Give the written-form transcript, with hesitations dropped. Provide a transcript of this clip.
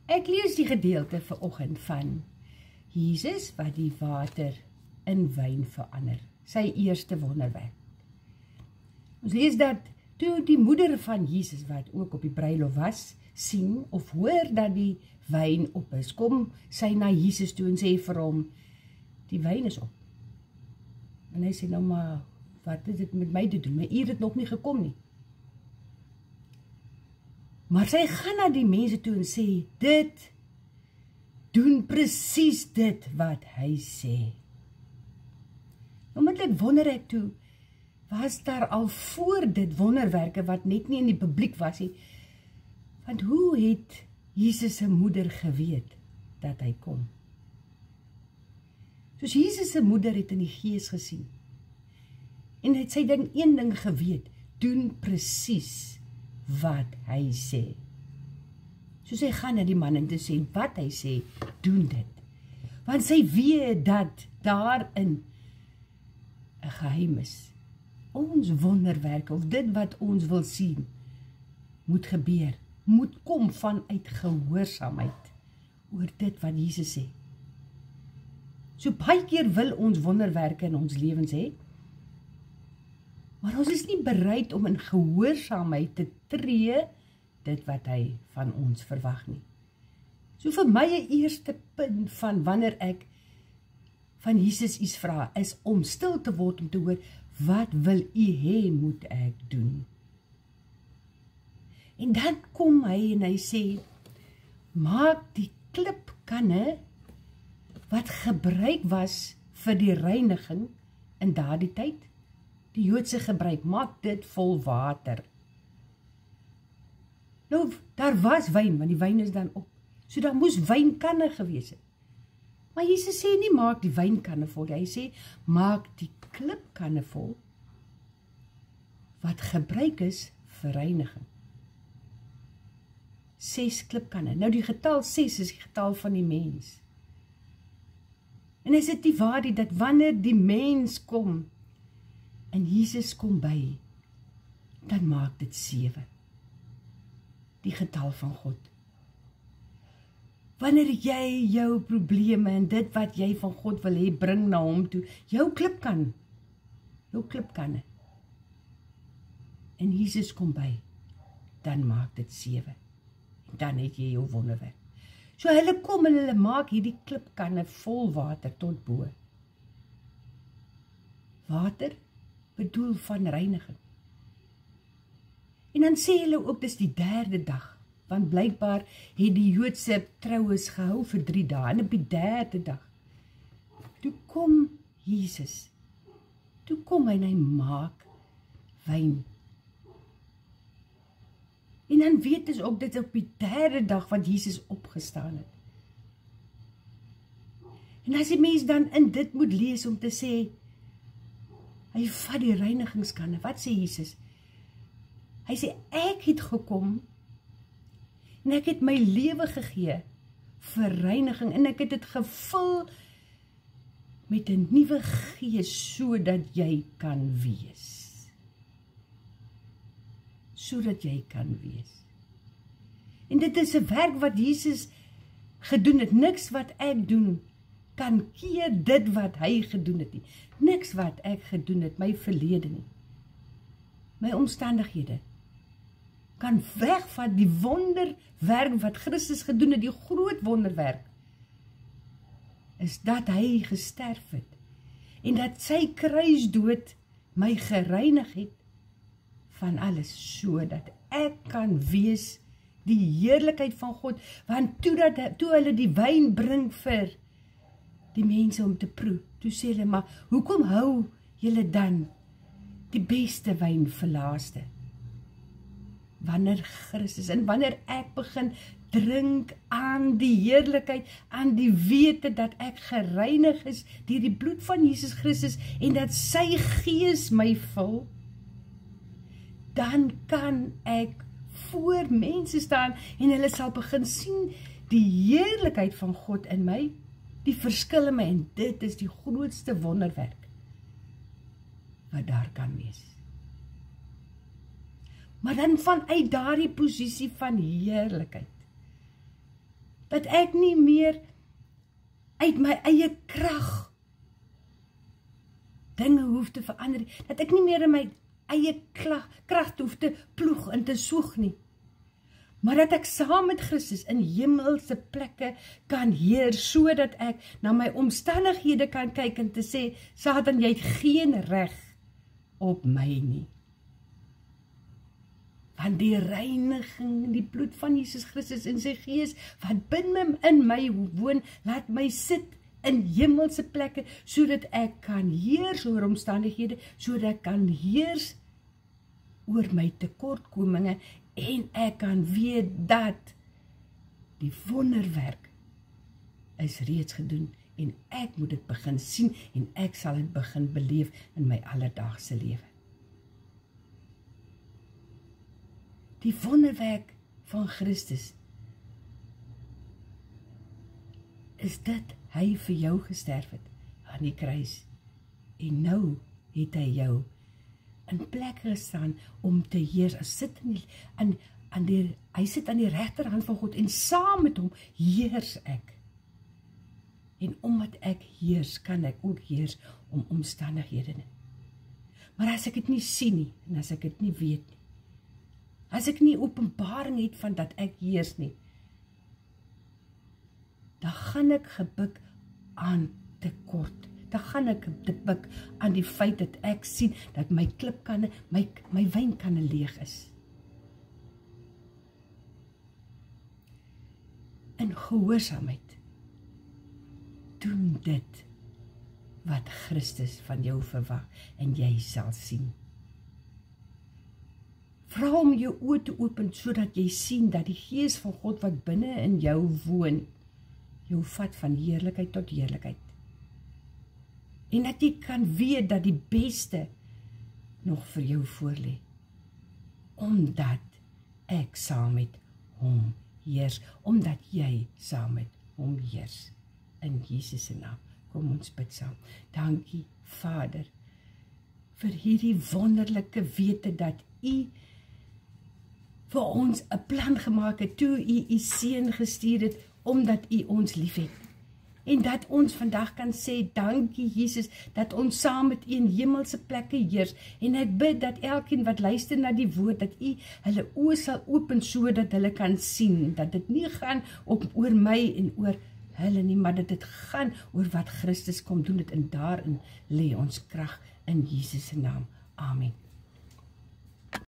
Ek lees die gedeelte vanoggend van Jesus wat die water in wyn verander, sy eerste wonderwerk. Ons lees dat toe die moeder van Jesus, wat ook op die bruilof was, sien of hoor dat die wyn op is, kom sy na Jesus toe en sê vir hom, die wyn is op. En hy sê, nou maar, wat het dit met my te doen? My uur het nog nie gekom nie. Maar sy gaan na die mense toe en sê, dit doen presies dit wat hy sê. Onmiddellik wonder ek toe, was daar al voor dit wonderwerke wat net nie in die publiek was nie, want hoe het Jesus se moeder geweet dat hy kom? Soos Jesus se moeder het in die gees gesien, en het sy een ding geweet, doen presies wat hy sê. So sy gaan na die man en te sê, wat hy sê, doen dit. Want sy weet dat daarin 'n geheim is. Ons wonderwerke, of dit wat ons wil sien, moet gebeur, moet kom vanuit gehoorsaamheid oor dit wat Jesus sê. So baie keer wil ons wonderwerke in ons lewens hê, maar ons is nie bereid om in gehoorsaamheid te tree dit wat hy van ons verwag nie. So vir my 'n eerste punt van wanneer ek van Jesus iets vra, is om stil te word om te hoor, wat wil u hê moet ek doen? En dan kom hy en hy sê, maak die klipkanne wat gebruik was vir die reiniging in daardie tyd, die Joodse gebruik, maak dit vol water. Nou, daar was wyn, want die wyn is dan op. So daar moes wynkanne gewees het. Maar Jesus sê nie, maak die wynkanne vol. Hy sê, maak die klipkanne vol, wat gebruik is vir reiniging. 6 klipkanne. Nou die getal 6 is die getal van die mens. En is dit nie waar die, dat wanneer die mens kom, en Jesus kom by, dan maak dit 7. Die getal van God. Wanneer jy jou probleme en dit wat jy van God wil hê, bring na hom toe, jou klipkanne, en Jesus kom by, dan maak dit 7. En dan het jy jou wonderwerk. So hulle kom en hulle maak hierdie klipkanne vol water tot bo. Water bedoel van reiniging. En dan sê hulle ook, dis die 3de dag, want blykbaar het die Joodse troues gehou vir 3 dae, en op die 3de dag, toe kom Jesus, toe kom hy en hy maak wyn. En dan weet ons ook, dit is op die 3de dag wat Jesus opgestaan het. En as die mens dan in dit moet lees om te sê, hy vat die reinigingskanne, wat sê Jesus? Hy sê, ek het gekom, en ek het my lewe gegee vir reiniging, en ek het dit gevul met 'n nuwe gees, sodat jy kan wees. Sodat jy kan wees. En dit is 'n werk wat Jesus gedoen het, niks wat ek doen, kan keer dit wat hy gedoen het nie. Niks wat ek gedoen het, my verlede nie. My omstandighede kan wegvat die wonderwerk wat Christus gedoen het, die groot wonderwerk, is dat hy gesterf het, en dat sy kruisdood my gereinig het van alles, sodat ek kan wees die heerlikheid van God, want toe hulle die wyn bring vir die mense om te proe, toe sê hulle, maar hoekom hou julle dan die beste wyn vir laaste? Wanneer Christus, en wanneer ek begin drink aan die heerlikheid, aan die wete dat ek gereinig is deur die bloed van Jesus Christus, en dat sy gees my vul, dan kan ek voor mense staan, en hulle sal begin sien die heerlikheid van God in my, die verskil in my, en dit is die grootste wonderwerk wat daar kan wees. Maar dan vanuit daardie posisie van heerlikheid, dat ek nie meer uit my eie krag dinge hoef te verander, dat ek nie meer in my eie krag hoef te ploeg en te soeg nie, maar dat ek saam met Christus in hemelse plekke kan heers, sodat ek na my omstandighede kan kyk en te sê, Satan, jy het geen reg op my nie. Want die reiniging, die bloed van Jesus Christus en sy gees, wat binne in my woon, laat my sit in hemelse plekke, sodat ek kan heers oor omstandighede, sodat ek kan heers oor my tekortkominge, en ek kan weet dat die wonderwerk is reeds gedoen, en ek moet dit begin sien, en ek sal dit begin beleef in my alledaagse lewe. Die wonderwerk van Christus is dit, hy vir jou gesterf het aan die kruis, en nou het hy jou in plek gestaan om te heers. Hy sit aan die regterhand van God, en saam met hom heers ek. En omdat ek heers, kan ek ook heers om omstandighede. Maar as ek dit nie sien nie, en as ek dit nie weet nie, as ek nie openbaring het van dat ek heers nie, dan gaan ek gebuk aan tekort. Dan gaan ek gebuk aan die feit dat ek sien dat my klipkanne, my wynkanne leeg is. In gehoorsaamheid, doen dit wat Christus van jou verwag, en jy sal sien. Vra om jou oë te open, sodat jy sien dat die Gees van God wat binne in jou woon, jou vat van heerlikheid tot heerlikheid. En dat jy kan weet dat die beste nog vir jou voorlê, omdat ek saam met hom heers, omdat jy saam met hom heers. In Jesus se naam, kom ons bid saam. Dankie, Vader, vir hierdie wonderlike wete dat U vir ons 'n plan gemaak het, toe U seun gestuur het, omdat U ons liefhet. En dat ons vandag kan sê, dankie Jesus, dat ons saam met U in hemelse plekke heers. En ek bid dat elkeen wat luister na die woord, dat U hulle oë sal open, sodat hulle kan sien, dat dit nie gaan oor my en oor hulle nie, maar dat dit gaan oor wat Christus kom doen het, en daarin lê ons krag in Jesus se naam. Amen.